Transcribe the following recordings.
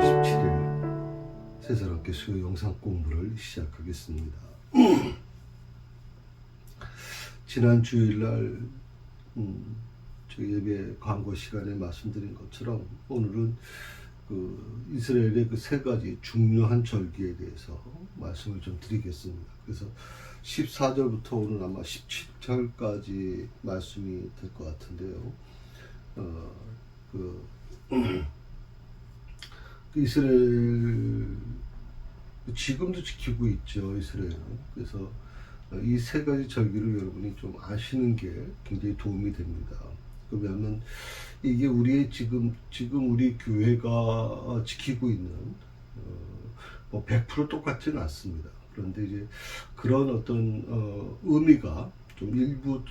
17일 새사랑교회 수요 영상 공부를 시작하겠습니다. 지난 주일날 저희 예배 광고 시간에 말씀드린 것처럼 오늘은 이스라엘의 그 세 가지 중요한 절기에 대해서 말씀을 좀 드리겠습니다. 그래서 14절부터 오늘 아마 17절까지 말씀이 될 것 같은데요. 이스라엘 지금도 지키고 있죠, 이스라엘은. 그래서 이 세 가지 절기를 여러분이 좀 아시는 게 굉장히 도움이 됩니다. 왜냐하면 이게 우리의 지금 우리 교회가 지키고 있는 뭐 100% 똑같지는 않습니다. 그런데 이제 그런 어떤 의미가 좀 일부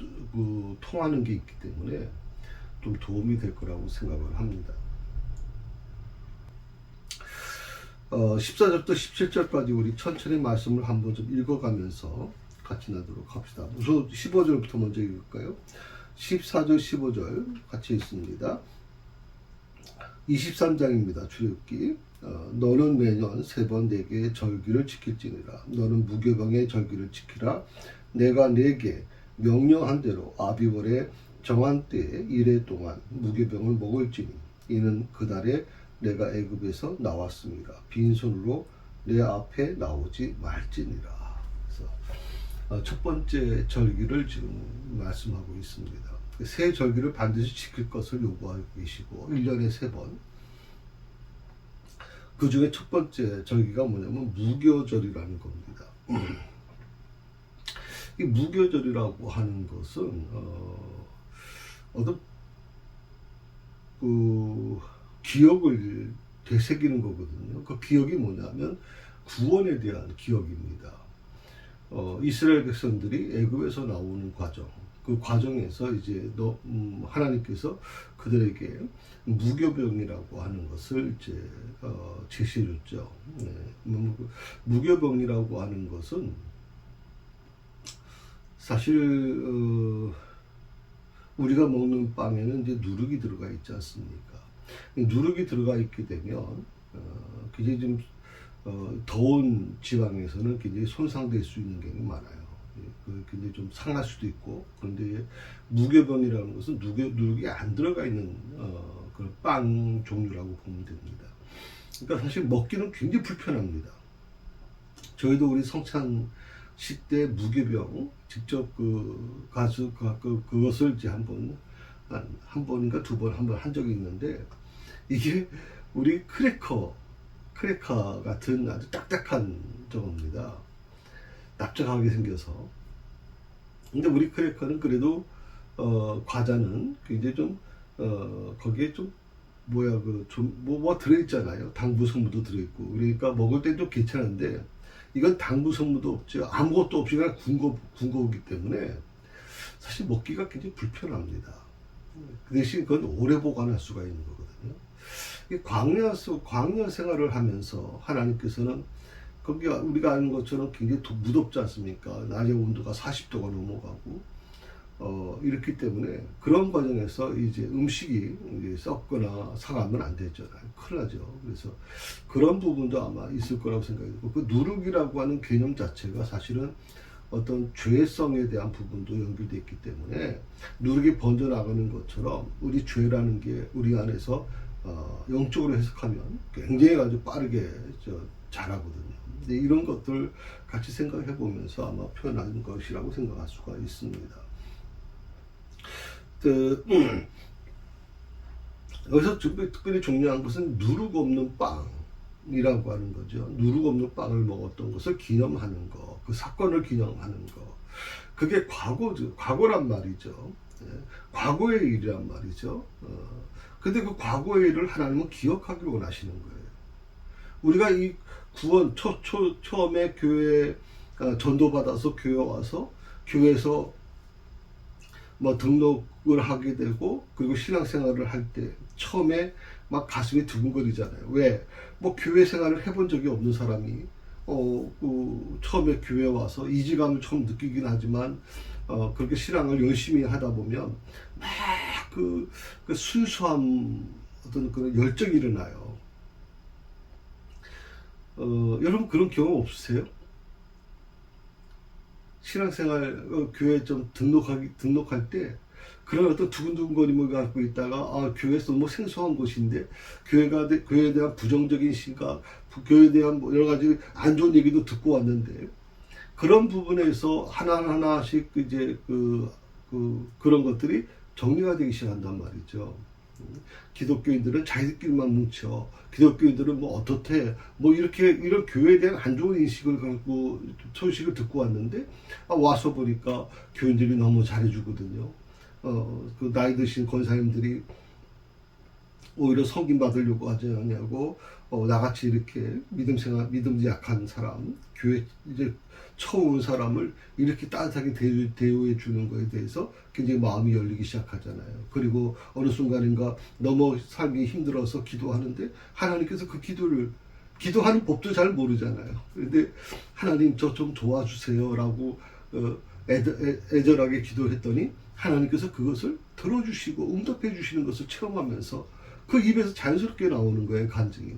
통하는 게 있기 때문에 좀 도움이 될 거라고 생각을 합니다. 14절부터 17절까지 우리 천천히 말씀을 한번 좀 읽어가면서 같이 나도록 합시다. 우선 15절부터 먼저 읽을까요? 14절, 15절 같이 읽습니다. 23장입니다. 출애굽기. 너는 매년 3번 내게 절기를 지킬지니라. 너는 무교병의 절기를 지키라. 내가 내게 명령한 대로 아비월의 정한 때에 이래 동안 무교병을 먹을지니 이는 그 달에 내가 애굽에서 나왔습니다. 빈손으로 내 앞에 나오지 말지니라. 그래서 첫 번째 절기를 지금 말씀하고 있습니다. 새 절기를 반드시 지킬 것을 요구하고 계시고 1년에 3번. 그 중에 첫 번째 절기가 뭐냐면 무교절이라는 겁니다. 이 무교절이라고 하는 것은 어떤 기억을 되새기는 거거든요. 그 기억이 뭐냐면 구원에 대한 기억입니다. 이스라엘 백성들이 애굽에서 나오는 과정, 그 과정에서 이제 하나님께서 그들에게 무교병이라고 하는 것을 이제 제시해줬죠. 무교병이라고 하는 것은 사실 우리가 먹는 빵에는 이제 누룩이 들어가 있지 않습니까? 누룩이 들어가 있게 되면 굉장히 좀 더운 지방에서는 굉장히 손상될 수 있는 경우가 많아요. 굉장히 좀 상할 수도 있고. 그런데 무교병이라는 것은 누룩이 안 들어가 있는 그런 빵 종류라고 보면 됩니다. 그러니까 사실 먹기는 굉장히 불편합니다. 저희도 우리 성찬식 때 무교병 직접 그것을 이제 한 번인가 2번 한 적이 있는데, 이게 우리 크래커 같은 아주 딱딱한 저겁니다. 납작하게 생겨서. 근데 우리 크래커는 그래도 과자는 굉장히 좀 거기에 좀 뭐 들어있잖아요. 당부 성분도 들어있고. 그러니까 먹을 때 좀 괜찮은데 이건 당부 성분도 없죠. 아무것도 없이 그냥 군거기 때문에 사실 먹기가 굉장히 불편합니다. 그 대신 그건 오래 보관할 수가 있는 거거든요. 이 광야 생활을 하면서 하나님께서는 거기가 우리가 아는 것처럼 굉장히 무덥지 않습니까? 낮의 온도가 40도가 넘어가고 이렇기 때문에 그런 과정에서 이제 음식이 이제 썩거나 상하면 안 되잖아요. 큰일 나죠. 그래서 그런 부분도 아마 있을 거라고 생각이 들고, 그 누룩이라고 하는 개념 자체가 사실은 어떤 죄성에 대한 부분도 연결되어 있기 때문에 누룩이 번져나가는 것처럼 우리 죄라는 게 우리 안에서 영적으로 해석하면 굉장히 아주 빠르게 자라거든요. 근데 이런 것들 같이 생각해 보면서 아마 표현한 것이라고 생각할 수가 있습니다. 여기서 특별히 중요한 것은 누룩 없는 빵이라고 하는 거죠. 누룩 없는 빵을 먹었던 것을 기념하는 거, 그 사건을 기념하는 거. 그게 과거란 말이죠. 과거의 일이란 말이죠. 근데 그 과거의 일을 하나님은 기억하기를 원하시는 거예요. 우리가 이 구원 처음에 교회 전도받아서 교회 와서 교회에서 뭐 등록을 하게 되고, 그리고 신앙생활을 할 때 처음에 막 가슴이 두근거리잖아요. 왜? 뭐 교회 생활을 해본 적이 없는 사람이 처음에 교회 와서 이질감을 처음 느끼긴 하지만 그렇게 신앙을 열심히 하다 보면 막 그 순수함, 어떤 그런 열정이 일어나요. 여러분 그런 경험 없으세요? 신앙생활 교회 좀 등록할 때 그런 어떤 두근두근거림을 갖고 있다가 교회에서 너무 생소한 곳인데 교회에 대한 부정적인 생각, 교회에 대한 뭐 여러 가지 안 좋은 얘기도 듣고 왔는데 그런 부분에서 하나하나씩 이제 그런 것들이 정리가 되기 시작한단 말이죠. 기독교인들은 자기들끼리만 뭉쳐. 기독교인들은 뭐 어떻대. 뭐 이런 교회에 대한 안 좋은 인식을 갖고 소식을 듣고 왔는데 와서 보니까 교인들이 너무 잘해주거든요. 그 나이 드신 권사님들이 오히려 섬김 받으려고 하지 않냐고 나같이 이렇게 믿음이 약한 사람, 교회 이제 처음 온 사람을 이렇게 따뜻하게 대우해 주는 거에 대해서 굉장히 마음이 열리기 시작하잖아요. 그리고 어느 순간인가 너무 삶이 힘들어서 기도하는데 하나님께서 그 기도하는 법도 잘 모르잖아요. 그런데 하나님 저 좀 도와주세요라고 애절하게 기도했더니 하나님께서 그것을 들어주시고 응답해 주시는 것을 체험하면서 그 입에서 자연스럽게 나오는 거예요, 간증이.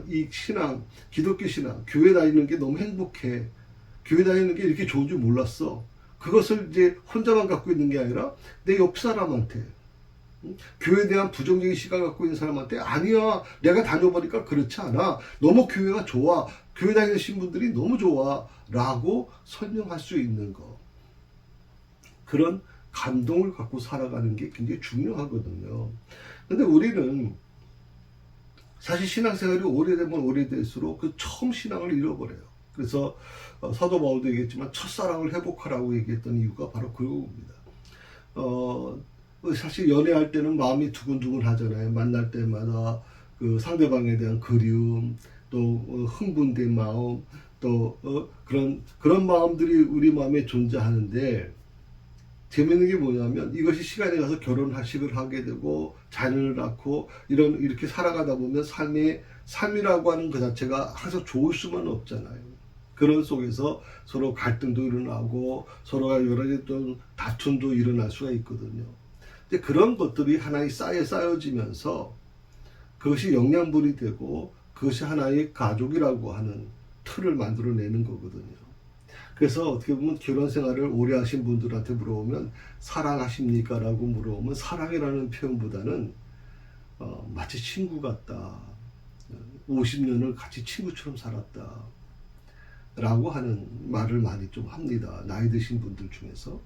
이 신앙, 기독교 신앙, 교회 다니는 게 너무 행복해. 교회 다니는 게 이렇게 좋은 줄 몰랐어. 그것을 이제 혼자만 갖고 있는 게 아니라 내 옆 사람한테, 교회에 대한 부정적인 시각을 갖고 있는 사람한테 아니야, 내가 다녀보니까 그렇지 않아. 너무 교회가 좋아. 교회 다니신 분들이 너무 좋아. 라고 설명할 수 있는 거. 그런 감동을 갖고 살아가는 게 굉장히 중요하거든요. 근데 우리는 사실 신앙생활이 오래되면 오래될수록 그 처음 신앙을 잃어버려요. 그래서 사도 바울도 얘기했지만 첫사랑을 회복하라고 얘기했던 이유가 바로 그겁니다. 사실 연애할 때는 마음이 두근두근 하잖아요. 만날 때마다 그 상대방에 대한 그리움, 또 흥분된 마음, 또 그런 마음들이 우리 마음에 존재하는데 재밌는 게 뭐냐면 이것이 시간이 가서 결혼식을 하게 되고 자녀를 낳고 이렇게 살아가다 보면 삶이라고 하는 그 자체가 항상 좋을 수만 없잖아요. 그런 속에서 서로 갈등도 일어나고 서로가 여러 가지 좀 다툼도 일어날 수가 있거든요. 근데 그런 것들이 하나의 쌓여지면서 그것이 영양분이 되고 그것이 하나의 가족이라고 하는 틀을 만들어내는 거거든요. 그래서 어떻게 보면 결혼 생활을 오래 하신 분들한테 물어보면 사랑하십니까? 라고 물어보면 사랑이라는 표현보다는 마치 친구 같다. 50년을 같이 친구처럼 살았다. 라고 하는 말을 많이 좀 합니다. 나이 드신 분들 중에서.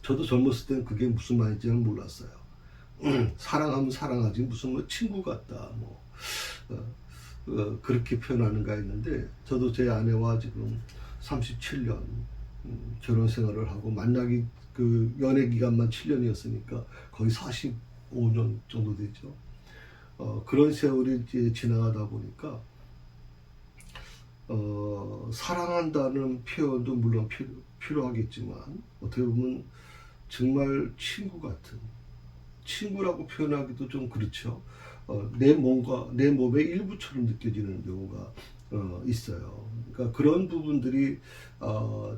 저도 젊었을 때는 그게 무슨 말인지는 몰랐어요. 사랑하면 사랑하지 무슨 뭐 친구 같다. 그렇게 표현하는가 했는데 저도 제 아내와 지금 37년 결혼 생활을 하고 만나기 연애 기간만 7년이었으니까 거의 45년 정도 되죠. 그런 세월이 이제 지나가다 보니까 사랑한다는 표현도 물론 필요하겠지만 어떻게 보면 정말 친구 같은 친구라고 표현하기도 좀 그렇죠. 내 몸의 일부처럼 느껴지는 경우가 있어요. 그러니까 그런 부분들이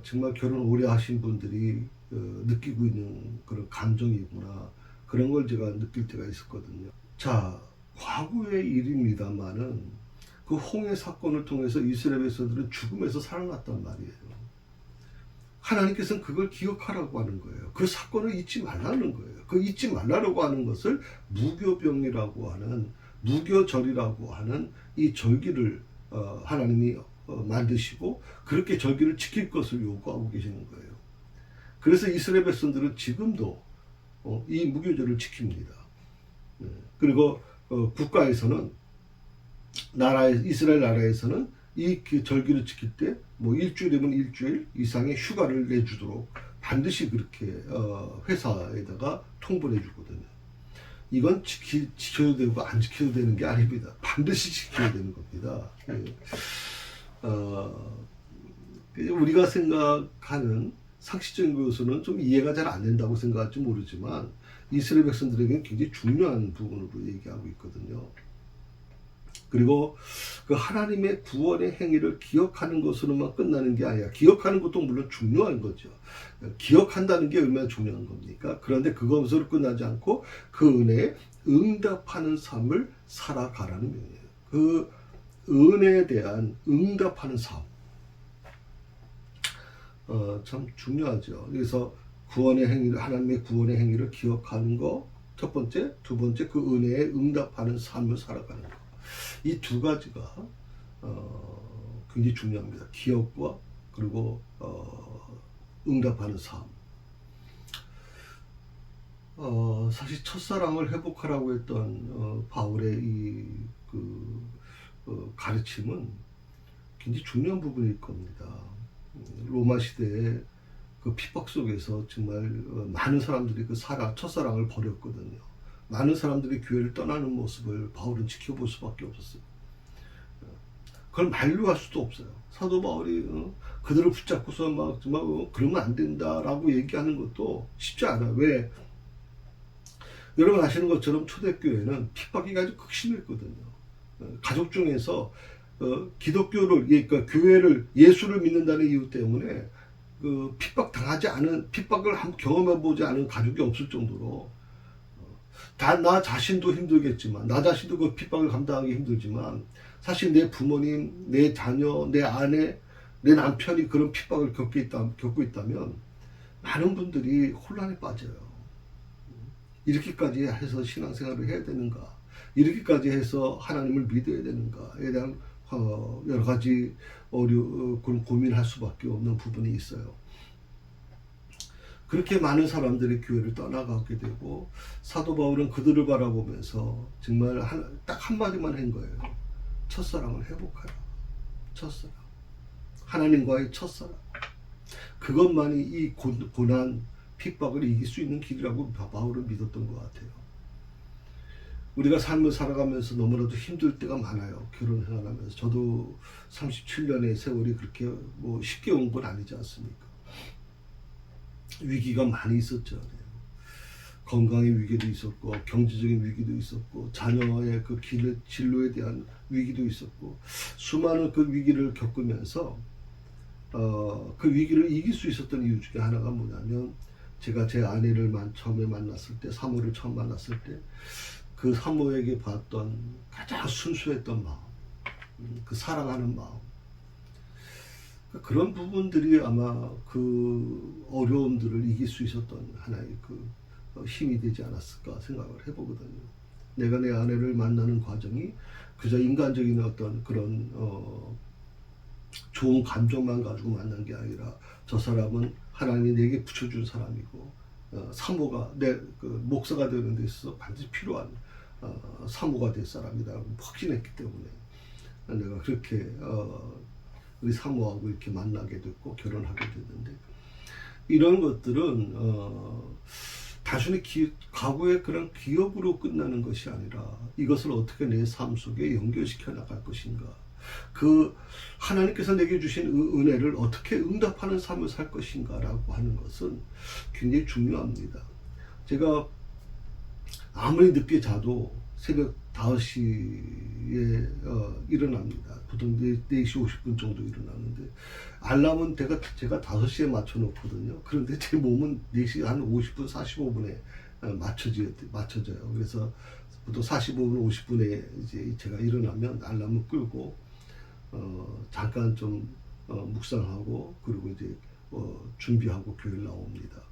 정말 결혼 오래 하신 분들이 느끼고 있는 그런 감정이구나. 그런 걸 제가 느낄 때가 있었거든요. 자, 과거의 일입니다만은 그 홍해 사건을 통해서 이스라엘 백성들은 죽음에서 살아났단 말이에요. 하나님께서는 그걸 기억하라고 하는 거예요. 그 사건을 잊지 말라는 거예요. 그 잊지 말라고 하는 것을 무교병이라고 하는 무교절이라고 하는 이 절기를 하나님이 만드시고 그렇게 절기를 지킬 것을 요구하고 계시는 거예요. 그래서 이스라엘 백성들은 지금도 이 무교절을 지킵니다. 그리고 국가에서는 이스라엘 나라에서는 이 절기를 지킬 때 뭐 일주일이면 일주일 이상의 휴가를 내주도록 반드시 그렇게 회사에다가 통보를 해주거든요. 이건 지켜야 되고 안 지켜도 되는 게 아닙니다. 반드시 지켜야 되는 겁니다. 우리가 생각하는 상식적인 것으로는 좀 이해가 잘 안 된다고 생각할지 모르지만 이스라엘 백성들에게는 굉장히 중요한 부분으로 얘기하고 있거든요. 그리고 그 하나님의 구원의 행위를 기억하는 것으로만 끝나는 게 아니라 기억하는 것도 물론 중요한 거죠. 기억한다는 게 얼마나 중요한 겁니까? 그런데 그것으로 끝나지 않고 그 은혜에 응답하는 삶을 살아가라는 명이에요. 그 은혜에 대한 응답하는 삶. 참 중요하죠. 그래서 구원의 행위를, 하나님의 구원의 행위를 기억하는 거, 첫 번째, 두 번째, 그 은혜에 응답하는 삶을 살아가는 거. 이 두 가지가 굉장히 중요합니다. 기억과 그리고 응답하는 삶. 사실 첫사랑을 회복하라고 했던 바울의 가르침은 굉장히 중요한 부분일 겁니다. 로마 시대에 그 핍박 속에서 정말 많은 사람들이 그 첫사랑을 버렸거든요. 많은 사람들이 교회를 떠나는 모습을 바울은 지켜볼 수밖에 없었어요. 그걸 말로 할 수도 없어요. 사도 바울이 그들을 붙잡고서 막 그러면 안 된다라고 얘기하는 것도 쉽지 않아요. 왜? 여러분 아시는 것처럼 초대교회는 핍박이 아주 극심했거든요. 가족 중에서 기독교를, 그러니까 교회를, 예수를 믿는다는 이유 때문에 그 핍박을 경험해보지 않은 가족이 없을 정도로, 나 자신도 힘들겠지만, 나 자신도 그 핍박을 감당하기 힘들지만, 사실 내 부모님, 내 자녀, 내 아내, 내 남편이 그런 핍박을 겪고 있다면 많은 분들이 혼란에 빠져요. 이렇게까지 해서 신앙생활을 해야 되는가? 이렇게까지 해서 하나님을 믿어야 되는가에 대한 여러 가지 그런 고민할 수밖에 없는 부분이 있어요. 그렇게 많은 사람들이 교회를 떠나가게 되고, 사도 바울은 그들을 바라보면서 정말 딱 한마디만 한 거예요. 첫사랑을 회복하라. 첫사랑. 하나님과의 첫사랑. 그것만이 이 고난, 핍박을 이길 수 있는 길이라고 바울은 믿었던 것 같아요. 우리가 삶을 살아가면서 너무나도 힘들 때가 많아요. 결혼해가면서. 저도 37년의 세월이 그렇게 쉽게 온 건 아니지 않습니까? 위기가 많이 있었죠. 건강의 위기도 있었고, 경제적인 위기도 있었고, 자녀의 그 진로에 대한 위기도 있었고, 수많은 그 위기를 겪으면서 그 위기를 이길 수 있었던 이유 중에 하나가 뭐냐면, 제가 제 아내를 처음에 만났을 때, 사모를 처음 만났을 때, 그 사모에게 봤던 가장 순수했던 마음, 그 사랑하는 마음, 그런 부분들이 아마 그 어려움들을 이길 수 있었던 하나의 그 힘이 되지 않았을까 생각을 해보거든요. 내가 내 아내를 만나는 과정이 그저 인간적인 어떤 그런 좋은 감정만 가지고 만난 게 아니라, 저 사람은 하나님이 내게 붙여준 사람이고, 사모가 그 목사가 되는 데 있어서 반드시 필요한 사모가 될 사람이다라고 확신했기 때문에 내가 그렇게 우리 사모하고 이렇게 만나게 됐고 결혼하게 됐는데, 이런 것들은 단순히 과거의 그런 기억으로 끝나는 것이 아니라, 이것을 어떻게 내 삶 속에 연결시켜 나갈 것인가, 그 하나님께서 내게 주신 은혜를 어떻게 응답하는 삶을 살 것인가 라고 하는 것은 굉장히 중요합니다. 제가 아무리 늦게 자도 새벽 5시에 일어납니다. 보통 4시 50분 정도 일어나는데, 알람은 제가 5시에 맞춰놓거든요. 그런데 제 몸은 4시 한 50분, 45분에 맞춰져요. 그래서 보통 45분, 50분에 이제 제가 일어나면 알람을 끄고, 잠깐 좀 묵상하고, 그리고 이제 준비하고 교회를 나옵니다.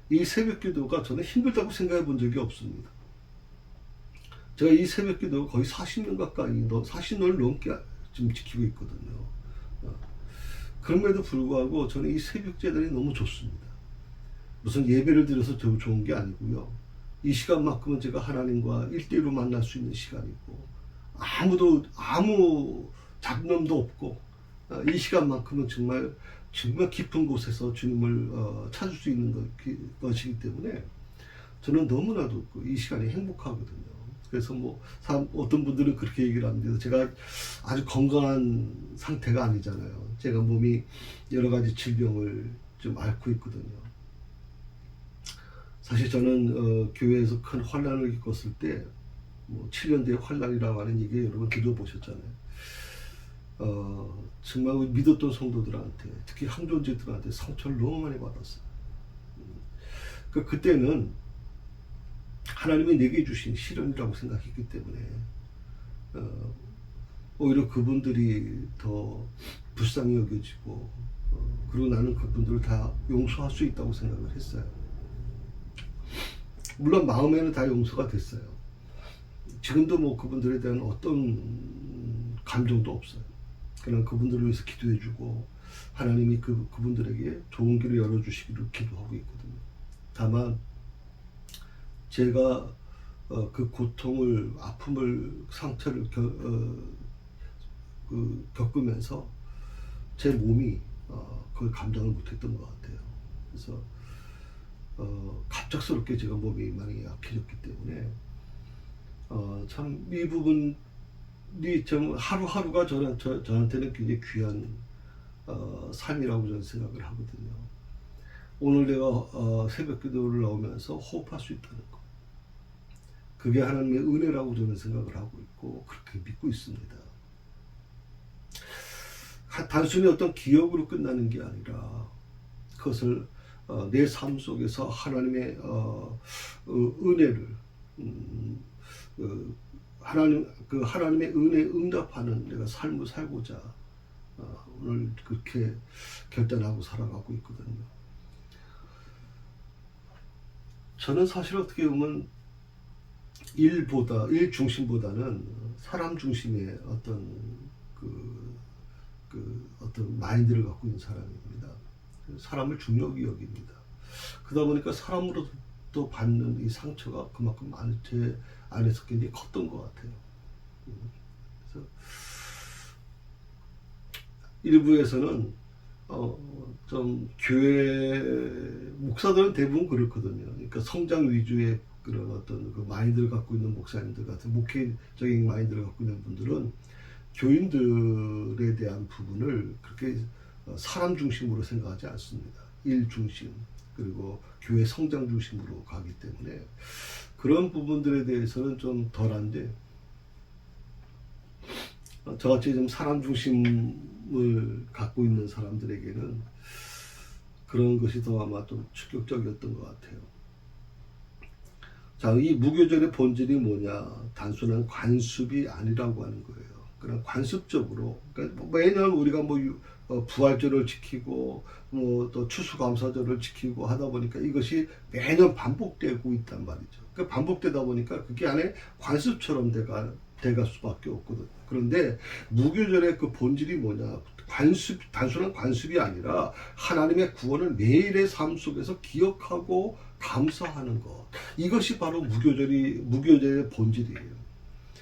이 새벽 기도가 저는 힘들다고 생각해 본 적이 없습니다. 제가 이 새벽 기도 거의 40년 가까이, 40년을 넘게 지금 지키고 있거든요. 그럼에도 불구하고 저는 이 새벽 제단이 너무 좋습니다. 무슨 예배를 드려서 좋은 게 아니고요. 이 시간만큼은 제가 하나님과 1대1로 만날 수 있는 시간이고, 아무 잡념도 없고, 이 시간만큼은 정말 깊은 곳에서 주님을 찾을 수 있는 것이기 때문에 저는 너무나도 이 시간이 행복하거든요. 그래서 어떤 분들은 그렇게 얘기를 합니다. 제가 아주 건강한 상태가 아니잖아요. 제가 몸이 여러 가지 질병을 좀 앓고 있거든요. 사실 저는 교회에서 큰 환난을 겪었을 때 7년 뒤에 환난이라고 하는 얘기 여러분 들어보셨잖아요. 정말 믿었던 성도들한테, 특히 항존재들한테 상처를 너무 많이 받았어요. 그때는 하나님이 내게 주신 시련이라고 생각했기 때문에 오히려 그분들이 더 불쌍히 여겨지고 그리고 나는 그분들을 다 용서할 수 있다고 생각을 했어요. 물론 마음에는 다 용서가 됐어요. 지금도 뭐 그분들에 대한 어떤 감정도 없어요. 그냥 그분들을 위해서 기도해주고 하나님이 그분들에게 좋은 길을 열어주시기를 기도하고 있거든요. 다만 제가 그 고통을, 아픔을, 상처를 겪으면서 제 몸이 그걸 감당을 못했던 것 같아요. 그래서 갑작스럽게 제가 몸이 많이 약해졌기 때문에 참 이 부분이 좀 하루하루가 저한테는 굉장히 귀한 삶이라고 저는 생각을 하거든요. 오늘 내가 새벽 기도를 나오면서 호흡할 수 있다는 거, 그게 하나님의 은혜라고 저는 생각을 하고 있고 그렇게 믿고 있습니다. 단순히 어떤 기억으로 끝나는 게 아니라 그것을 내 삶 속에서 하나님의 은혜를 하나님의 은혜에 응답하는 내가 삶을 살고자 오늘 그렇게 결단하고 살아가고 있거든요. 저는 사실 어떻게 보면 일 중심보다는 사람 중심의 어떤 마인드를 갖고 있는 사람입니다. 사람을 중요히 여깁니다. 그러다 보니까 사람으로부터 받는 이 상처가 그만큼 제 안에서 굉장히 컸던 것 같아요. 그래서 일부에서는 좀 교회 목사들은 대부분 그렇거든요. 그러니까 성장 위주의 그런 어떤 그 마인드를 갖고 있는 목사님들 같은 목회적인 마인드를 갖고 있는 분들은 교인들에 대한 부분을 그렇게 사람 중심으로 생각하지 않습니다. 일 중심 그리고 교회 성장 중심으로 가기 때문에 그런 부분들에 대해서는 좀 덜한데 저같이 좀 사람 중심을 갖고 있는 사람들에게는 그런 것이 더 아마 좀 충격적이었던 것 같아요. 자, 이 무교절의 본질이 뭐냐? 단순한 관습이 아니라고 하는 거예요. 그냥 관습적으로, 그러니까 매년 우리가 부활절을 지키고 또 추수감사절을 지키고 하다 보니까 이것이 매년 반복되고 있단 말이죠. 그러니까 반복되다 보니까 그게 안에 관습처럼 돼갈 수밖에 없거든요. 그런데 무교절의 그 본질이 뭐냐? 단순한 관습이 아니라 하나님의 구원을 매일의 삶 속에서 기억하고 감사하는 것. 이것이 바로 무교절의 본질이에요.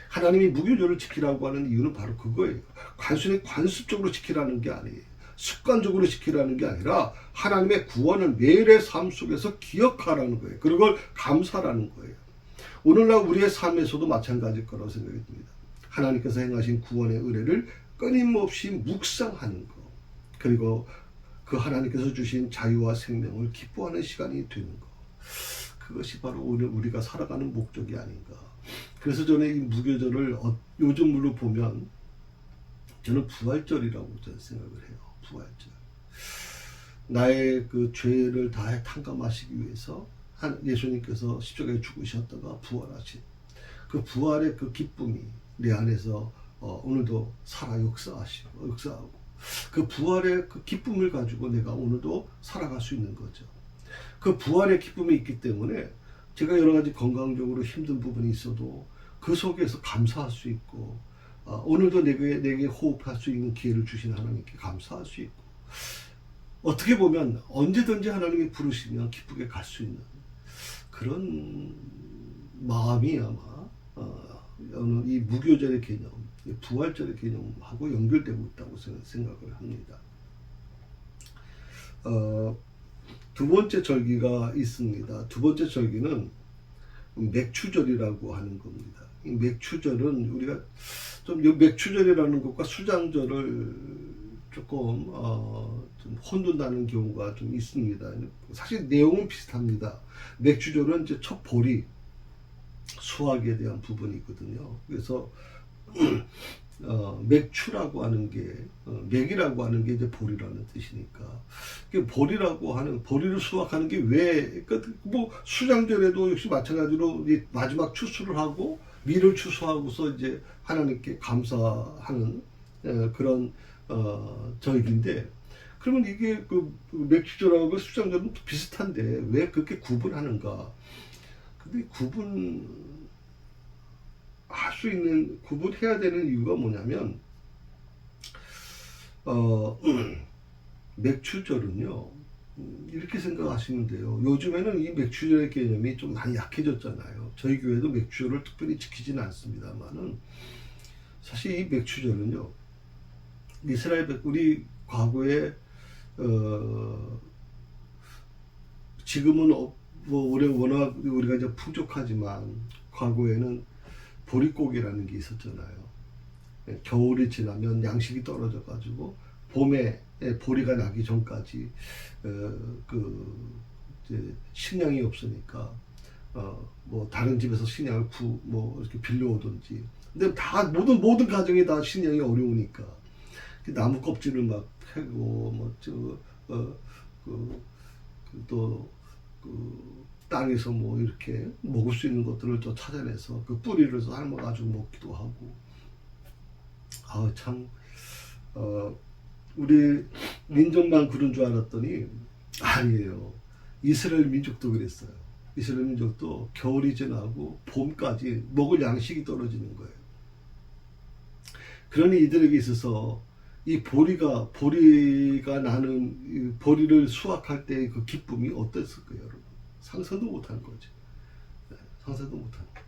하나님이 무교절을 지키라고 하는 이유는 바로 그거예요. 단순히 관습적으로 지키라는 게 아니에요. 습관적으로 지키라는 게 아니라 하나님의 구원을 매일의 삶 속에서 기억하라는 거예요. 그걸 감사라는 거예요. 오늘날 우리의 삶에서도 마찬가지일 거라고 생각이 듭니다. 하나님께서 행하신 구원의 은혜를 끊임없이 묵상하는 것, 그리고 그 하나님께서 주신 자유와 생명을 기뻐하는 시간이 되는 것, 그것이 바로 오늘 우리가 살아가는 목적이 아닌가. 그래서 저는 이 무교절을 요즘으로 보면 저는 부활절이라고 저는 생각을 해요. 부활절. 나의 그 죄를 다 탕감하시기 위해서 예수님께서 십자가에 죽으셨다가 부활하신 그 부활의 그 기쁨이 내 안에서 오늘도 살아 역사하고 그 부활의 그 기쁨을 가지고 내가 오늘도 살아갈 수 있는 거죠. 그 부활의 기쁨이 있기 때문에 제가 여러 가지 건강적으로 힘든 부분이 있어도 그 속에서 감사할 수 있고 오늘도 내게 호흡할 수 있는 기회를 주신 하나님께 감사할 수 있고 어떻게 보면 언제든지 하나님이 부르시면 기쁘게 갈 수 있는 그런 마음이 아마 이 무교절의 개념, 부활절의 개념하고 연결되고 있다고 생각을 합니다. 두 번째 절기가 있습니다. 두 번째 절기는 맥추절이라고 하는 겁니다. 이 맥추절은 우리가 좀 맥추절이라는 것과 수장절을 조금 좀 혼돈나는 경우가 좀 있습니다. 사실 내용은 비슷합니다. 맥추절은 이제 첫 보리 수확에 대한 부분이 있거든요. 그래서 맥추라고 하는 게 맥이라고 하는 게 이제 보리라는 뜻이니까 보리를 수확하는 게 왜 수장절에도 역시 마찬가지로 마지막 추수를 하고 미를 추수하고서 이제 하나님께 감사하는 그런 절기인데, 그러면 이게 그 맥주절하고 수장절은 비슷한데 왜 그렇게 구분하는가? 근데 구분해야 되는 이유가 뭐냐면, 맥주절은요, 이렇게 생각하시면 돼요. 요즘에는 이 맥주절의 개념이 좀 많이 약해졌잖아요. 저희 교회도 맥주절을 특별히 지키지는 않습니다만은, 사실 이 맥주절은요, 우리 과거에 지금은 뭐 워낙 우리가 이제 풍족하지만 과거에는 보릿고기라는 게 있었잖아요. 겨울이 지나면 양식이 떨어져 가지고 봄에 보리가 나기 전까지 이제 식량이 없으니까 뭐 다른 집에서 식량을 뭐 이렇게 빌려오든지. 근데 다 모든 가정이 다 식량이 어려우니까 나무 껍질을 막 캐고 그 땅에서 뭐 이렇게 먹을 수 있는 것들을 또 찾아내서 그 뿌리를 삶아가지고 먹기도 하고. 참 우리 민족만 그런 줄 알았더니 아니에요. 이스라엘 민족도 그랬어요. 이스라엘 민족도 겨울이 지나고 봄까지 먹을 양식이 떨어지는 거예요. 그러니 이들에게 있어서 이 보리가 나는 보리를 수확할 때의 그 기쁨이 어땠을 거예요, 여러분? 상상도 못한 거죠. 상상도 못한 거죠.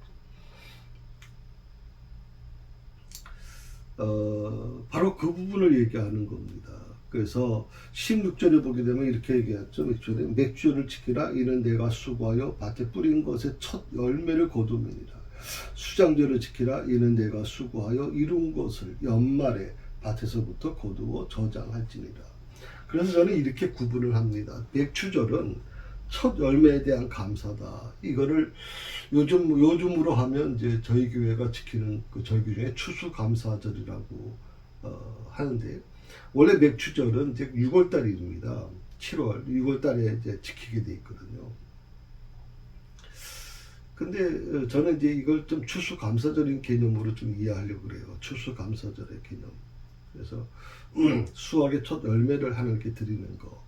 바로 그 부분을 얘기하는 겁니다. 그래서 16절에 보게 되면 이렇게 얘기했죠. 맥주를 지키라. 이는 내가 수고하여 밭에 뿌린 것의 첫 열매를 거두매니라. 수장절을 지키라. 이는 내가 수고하여 이룬 것을 연말에 밭에서부터 거두어 저장할지니라. 그래서 저는 이렇게 구분을 합니다. 맥주절은 첫 열매에 대한 감사다. 이거를 요즘으로 하면 이제 저희 교회가 지키는 그 절기 중에 추수감사절이라고 하는데, 원래 맥주절은 이제 6월달입니다. 6월달에 이제 지키게 돼 있거든요. 근데 저는 이제 이걸 좀 추수감사절인 개념으로 좀 이해하려고 그래요. 추수감사절의 개념. 그래서 수확의 첫 열매를 하나님께 드리는 거.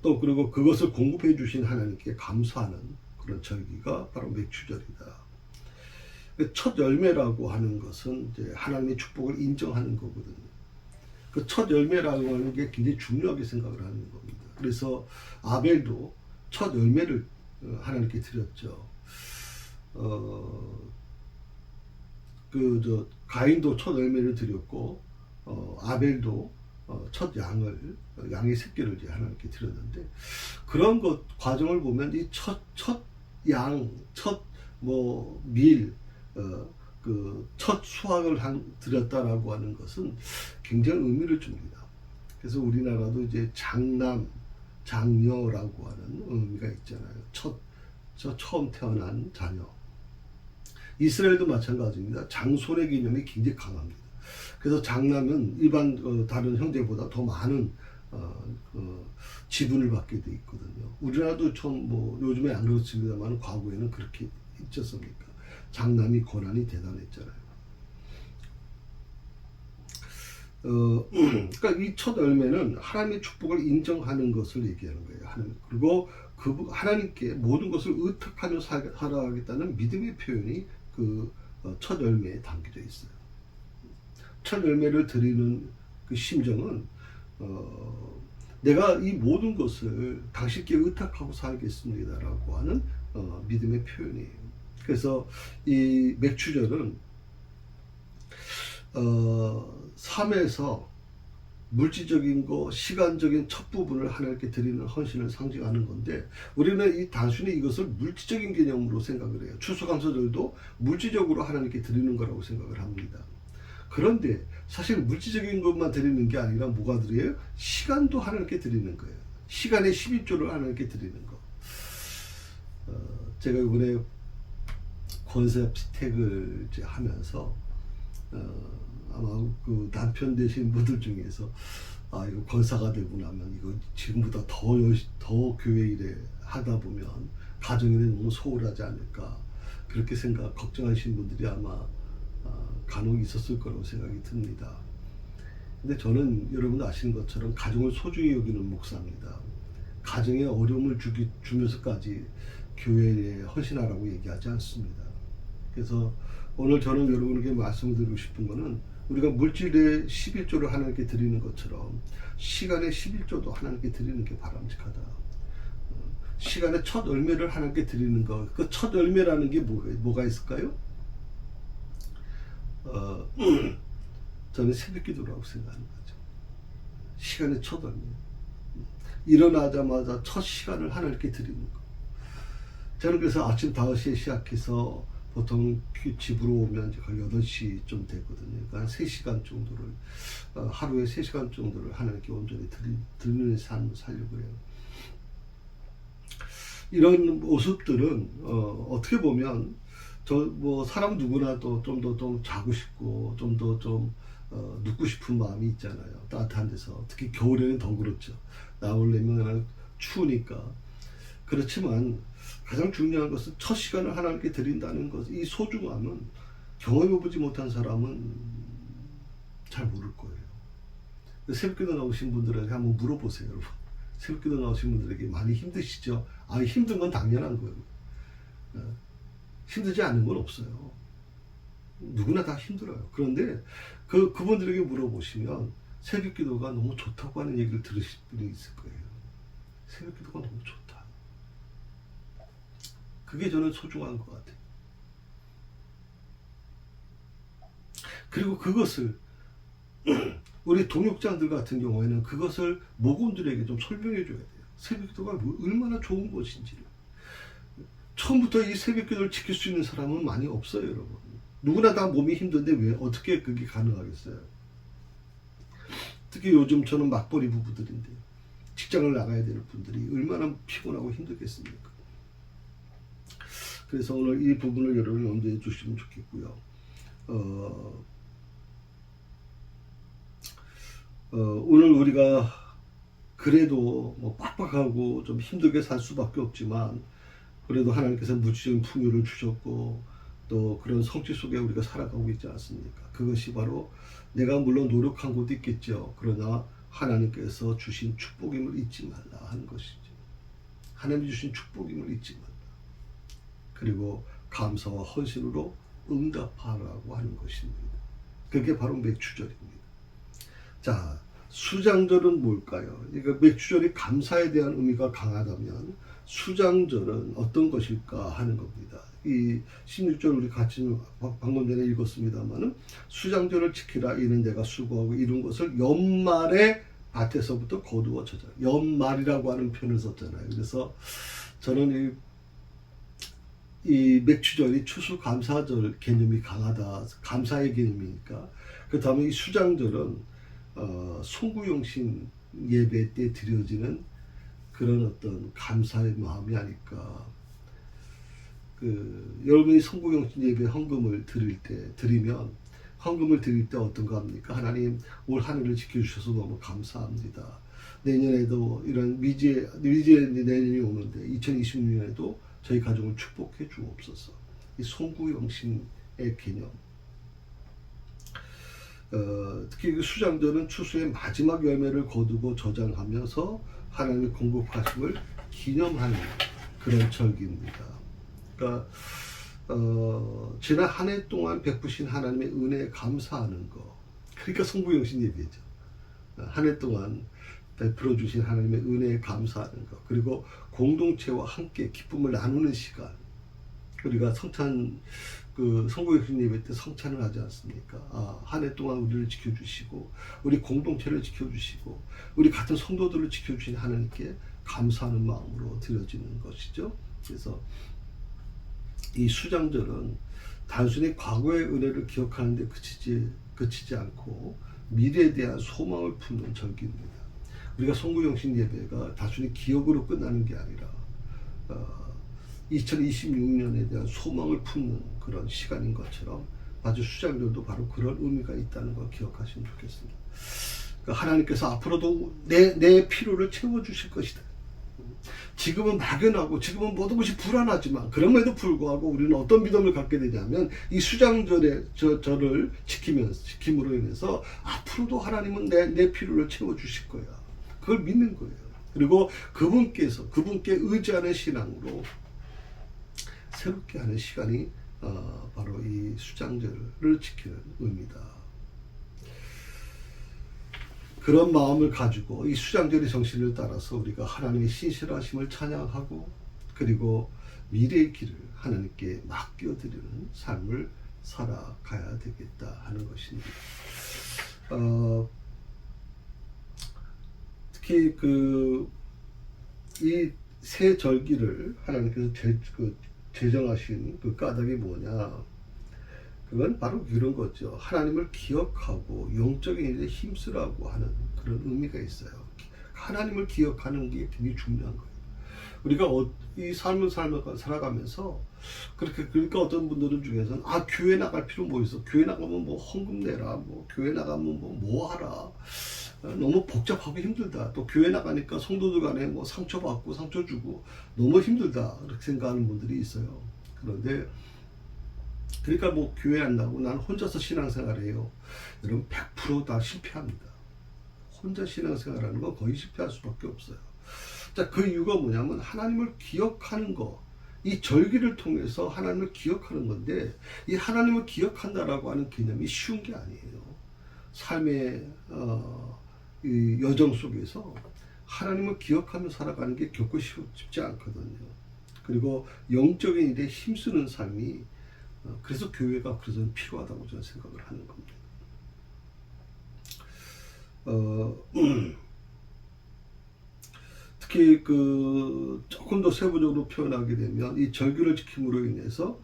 또 그리고 그것을 공급해 주신 하나님께 감사하는 그런 절기가 바로 맥주절이다. 첫 열매라고 하는 것은 이제 하나님의 축복을 인정하는 거거든요. 그 첫 열매라고 하는 게 굉장히 중요하게 생각을 하는 겁니다. 그래서 아벨도 첫 열매를 하나님께 드렸죠. 가인도 첫 열매를 드렸고, 아벨도 첫 양의 새끼를 이제 하나님께 드렸는데, 그런 과정을 보면 이 첫 밀, 첫 수확을 드렸다라고 하는 것은 굉장히 의미를 줍니다. 그래서 우리나라도 이제 장녀라고 하는 의미가 있잖아요. 처음 태어난 자녀. 이스라엘도 마찬가지입니다. 장손의 개념이 굉장히 강합니다. 그래서 장남은 일반 다른 형제보다 더 많은 지분을 받게 돼 있거든요. 우리나라도 요즘에 안 그렇습니다만 과거에는 그렇게 있었습니까? 장남이 권한이 대단했잖아요. 그러니까 이 첫 열매는 하나님의 축복을 인정하는 것을 얘기하는 거예요. 그리고 하나님께 모든 것을 의탁하며 살아가겠다는 믿음의 표현이 그 첫 열매에 담겨져 있어요. 첫 열매를 드리는 그 심정은 내가 이 모든 것을 당신께 의탁하고 살겠습니다라고 하는 믿음의 표현이에요. 그래서 이 맥주절은 삶에서 물질적인 시간적인 첫 부분을 하나님께 드리는 헌신을 상징하는 건데, 우리는 단순히 이것을 물질적인 개념으로 생각을 해요. 추수감사절도 물질적으로 하나님께 드리는 거라고 생각을 합니다. 그런데 사실 물질적인 것만 드리는 게 아니라 뭐가 드려요? 시간도 하나님께 드리는 거예요. 시간의 11조를 하나님께 드리는 거. 제가 이번에 권사 피택을 이제 하면서 아마 그 남편 되신 분들 중에서 이거 권사가 되고 나면 이거 지금보다 더 교회 일에 하다 보면 가정일에 너무 소홀하지 않을까, 그렇게 걱정하시는 분들이 아마 간혹 있었을 거라고 생각이 듭니다. 근데 저는 여러분 아시는 것처럼 가정을 소중히 여기는 목사입니다. 가정에 어려움을 주면서까지 교회에 헌신하라고 얘기하지 않습니다. 그래서 오늘 저는 여러분에게 말씀을 드리고 싶은 거는 우리가 물질의 11조를 하나님께 드리는 것처럼 시간의 11조도 하나님께 드리는 게 바람직하다. 시간의 첫 열매를 하나님께 드리는 것, 그 첫 열매라는 게 뭐가 있을까요? 저는 새벽 기도라고 생각하는 거죠. 시간의 첫 열매. 일어나자마자 첫 시간을 하나님께 드리는 거. 저는 그래서 아침 5시에 시작해서 보통 집으로 오면 거의 8시쯤 되거든요. 그러니까 3시간 정도를, 하루에 3시간 정도를 하나님께 온전히 드리는 삶을 살려고 해요. 이런 모습들은, 어떻게 보면, 사람 누구나 또 좀 더 자고 싶고, 좀 더 눕고 싶은 마음이 있잖아요. 따뜻한 데서. 특히 겨울에는 더 그렇죠. 나오려면 추우니까. 그렇지만 가장 중요한 것은 첫 시간을 하나님께 드린다는 것, 이 소중함은 경험해보지 못한 사람은 잘 모를 거예요. 새벽기도 나오신 분들에게 한번 물어보세요, 여러분. 새벽기도 나오신 분들에게 많이 힘드시죠? 힘든 건 당연한 거예요. 힘들지 않은 건 없어요. 누구나 다 힘들어요. 그런데 그분들에게 물어보시면 새벽기도가 너무 좋다고 하는 얘기를 들으실 분이 있을 거예요. 새벽기도가 너무 좋다. 그게 저는 소중한 것 같아요. 그리고 그것을 우리 동역자들 같은 경우에는 그것을 모금들에게 좀 설명해 줘야 돼요. 새벽기도가 얼마나 좋은 것인지를. 처음부터 이 새벽기도를 지킬 수 있는 사람은 많이 없어요, 여러분. 누구나 다 몸이 힘든데 왜 어떻게 그게 가능하겠어요? 특히 요즘 저는 맞벌이 부부들인데 직장을 나가야 되는 분들이 얼마나 피곤하고 힘들겠습니까? 그래서 오늘 이 부분을 여러분이 염두해 주시면 좋겠고요. 오늘 우리가 그래도 빡빡하고 좀 힘들게 살 수밖에 없지만 그래도 하나님께서 무지적인 풍요를 주셨고 또 그런 성취 속에 우리가 살아가고 있지 않습니까? 그것이 바로 내가 물론 노력한 것도 있겠죠. 그러나 하나님께서 주신 축복임을 잊지 말라 하는 것이죠. 하나님이 주신 축복임을 잊지 말라. 그리고 감사와 헌신으로 응답하라고 하는 것입니다. 그게 바로 맥추절입니다. 자, 수장절은 뭘까요? 그러니까 맥추절이 감사에 대한 의미가 강하다면 수장절은 어떤 것일까 하는 겁니다. 이 16절 우리 같이 방금 전에 읽었습니다만은 수장절을 지키라 이는 내가 수고하고 이룬 것을 연말에 밭에서부터 거두어져라. 연말이라고 하는 표현을 썼잖아요. 그래서 저는 이 맥추절이 추수감사절 개념이 강하다. 감사의 개념이니까. 그 다음에 이 수장절은 송구용신 예배 때 드려지는 그런 어떤 감사의 마음이 아닐까. 여러분이 송구용신 예배 헌금을 드리면 헌금을 드릴 때 어떤가 합니까? 하나님 올 한 해를 지켜주셔서 너무 감사합니다. 내년에도 이런 미지의 내년이 오는데 2026년에도 저희 가정을 축복해 주옵소서. 이 송구영신의 개념. 특히 그 수장절은 추수의 마지막 열매를 거두고 저장하면서 하나님의 공급하심을 기념하는 그런 절기입니다. 그러니까 지난 한 해 동안 베푸신 하나님의 은혜에 감사하는 거. 그러니까 송구영신 예배죠. 한 해 동안 베풀어 주신 하나님의 은혜에 감사하는 것, 그리고 공동체와 함께 기쁨을 나누는 시간. 우리가 송구영신 예배 때 성찬을 하지 않습니까? 한 해 동안 우리를 지켜주시고 우리 공동체를 지켜주시고 우리 같은 성도들을 지켜주신 하나님께 감사하는 마음으로 드려지는 것이죠. 그래서 이 수장절은 단순히 과거의 은혜를 기억하는 데 그치지 않고 미래에 대한 소망을 품는 절기입니다. 우리가 송구영신 예배가 단순히 기억으로 끝나는 게 아니라 2026년에 대한 소망을 품는 그런 시간인 것처럼 아주 수장절도 바로 그런 의미가 있다는 걸 기억하시면 좋겠습니다. 그러니까 하나님께서 앞으로도 내 필요를 채워주실 것이다. 지금은 막연하고 지금은 모든 것이 불안하지만 그럼에도 불구하고 우리는 어떤 믿음을 갖게 되냐면 이 수장절의 저를 지킴으로 인해서 앞으로도 하나님은 내 필요를 채워주실 거야. 그걸 믿는 거예요. 그리고 그분께 의지하는 신앙으로 새롭게 하는 시간이 바로 이 수장절을 지키는 의미다. 그런 마음을 가지고 이 수장절의 정신을 따라서 우리가 하나님의 신실하심을 찬양하고 그리고 미래의 길을 하나님께 맡겨드리는 삶을 살아가야 되겠다 하는 것입니다. 특히 이 새 절기를 하나님께서 제정하신 그 까닭이 뭐냐? 그건 바로 이런 거죠. 하나님을 기억하고 영적인 일에 힘쓰라고 하는 그런 의미가 있어요. 하나님을 기억하는 게 굉장히 중요한 거예요. 우리가 이 삶을 살아가면서 그러니까 어떤 분들은 중에서는 교회 나갈 필요 뭐 있어? 교회 나가면 뭐 헌금 내라, 뭐 교회 나가면 뭐 하라. 너무 복잡하고 힘들다. 또 교회 나가니까 성도들 간에 뭐 상처받고 상처 주고 너무 힘들다. 그렇게 생각하는 분들이 있어요. 그런데 그러니까 뭐 교회 안 나고 난 혼자서 신앙생활해요. 여러분 100% 다 실패합니다. 혼자 신앙생활하는 건 거의 실패할 수밖에 없어요. 자, 그 이유가 뭐냐면 하나님을 기억하는 거. 이 절기를 통해서 하나님을 기억하는 건데 이 하나님을 기억한다라고 하는 개념이 쉬운 게 아니에요. 삶의 이 여정 속에서 하나님을 기억하며 살아가는 게 결코 쉽지 않거든요. 그리고 영적인 일에 힘쓰는 삶이 그래서 교회가 그래서 필요하다고 저는 생각을 하는 겁니다. 특히 조금 더 세부적으로 표현하게 되면 이 절기를 지킴으로 인해서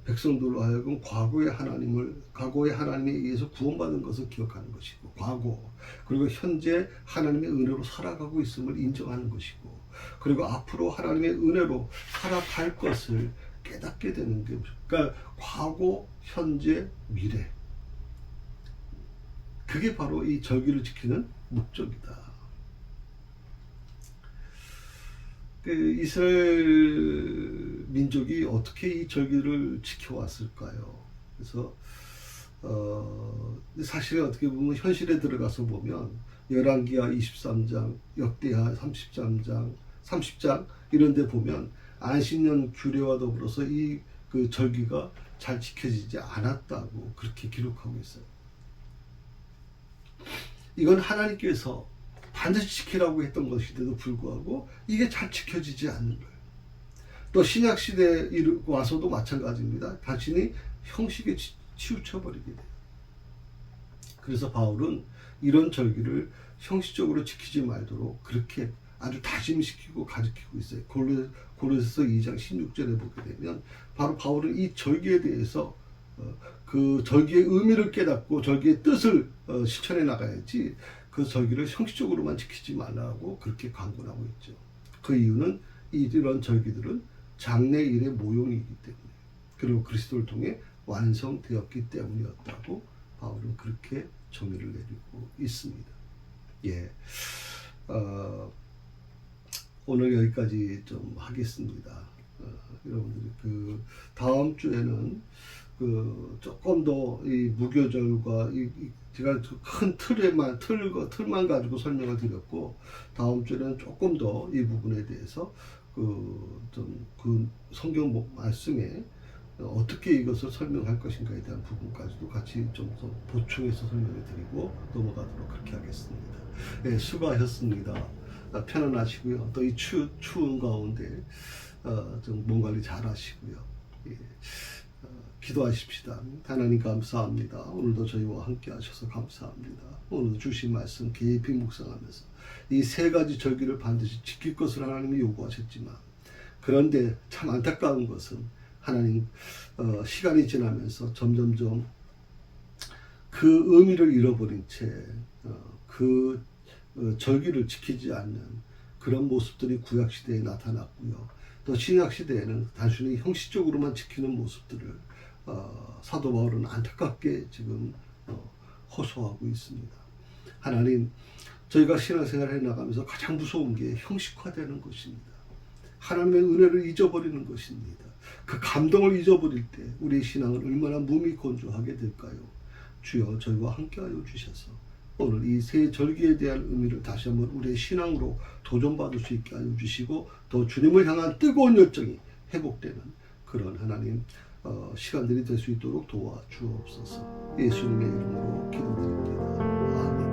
백성들로 하여금 과거의 하나님에 의해서 구원받은 것을 기억하는 것이고 그리고 현재 하나님의 은혜로 살아가고 있음을 인정하는 것이고 그리고 앞으로 하나님의 은혜로 살아갈 것을 깨닫게 되는 게 그러니까 과거, 현재, 미래 그게 바로 이 절기를 지키는 목적이다. 이스라엘 민족이 어떻게 이 절기를 지켜왔을까요? 그래서 사실 어떻게 보면 현실에 들어가서 보면 열왕기하 23장, 역대하 30장 이런 데 보면 안식년 규례와 더불어서 그 절기가 잘 지켜지지 않았다고 그렇게 기록하고 있어요. 이건 하나님께서 반드시 지키라고 했던 것인데도 불구하고 이게 잘 지켜지지 않는 거예요. 또 신약시대에 와서도 마찬가지입니다. 자신이 형식에 치우쳐버리게 돼요. 그래서 바울은 이런 절기를 형식적으로 지키지 말도록 그렇게 아주 다짐시키고 가르치고 있어요. 고린도서 2장 16절에 보게 되면 바로 바울은 이 절기에 대해서 그 절기의 의미를 깨닫고 절기의 뜻을 실천해 나가야지 그 절기를 형식적으로만 지키지 말라고 그렇게 강권하고 있죠. 그 이유는 이런 절기들은 장래일의 모형이기 때문에 그리고 그리스도를 통해 완성되었기 때문이었다고 바울은 그렇게 정의를 내리고 있습니다. 예, 오늘 여기까지 좀 하겠습니다. 여러분들이 다음 주에는 조금 더 이 무교절과 제가 큰 틀만 가지고 설명을 드렸고 다음 주에는 조금 더 이 부분에 대해서 성경 말씀에 어떻게 이것을 설명할 것인가에 대한 부분까지도 같이 좀 더 보충해서 설명을 드리고 넘어가도록 그렇게 하겠습니다. 네, 수고하셨습니다. 편안하시고요. 또 이 추운 가운데 좀 몸 관리 잘 하시고요. 예. 기도하십시다. 하나님 감사합니다. 오늘도 저희와 함께 하셔서 감사합니다. 오늘도 주신 말씀 깊이 묵상하면서 이 세 가지 절기를 반드시 지킬 것을 하나님이 요구하셨지만 그런데 참 안타까운 것은 하나님 시간이 지나면서 점점점 그 의미를 잃어버린 채 절기를 지키지 않는 그런 모습들이 구약시대에 나타났고요. 또 신약시대에는 단순히 형식적으로만 지키는 모습들을 사도 바울은 안타깝게 지금 호소하고 있습니다. 하나님 저희가 신앙생활을 해나가면서 가장 무서운 게 형식화되는 것입니다. 하나님의 은혜를 잊어버리는 것입니다. 그 감동을 잊어버릴 때 우리의 신앙은 얼마나 무미건조하게 될까요? 주여 저희와 함께하여 주셔서 오늘 이 새 절기에 대한 의미를 다시 한번 우리의 신앙으로 도전받을 수 있게 하여 주시고 또 주님을 향한 뜨거운 열정이 회복되는 그런 하나님 시간들이 될 수 있도록 도와주옵소서. 예수님의 이름으로 기도드립니다. 아멘.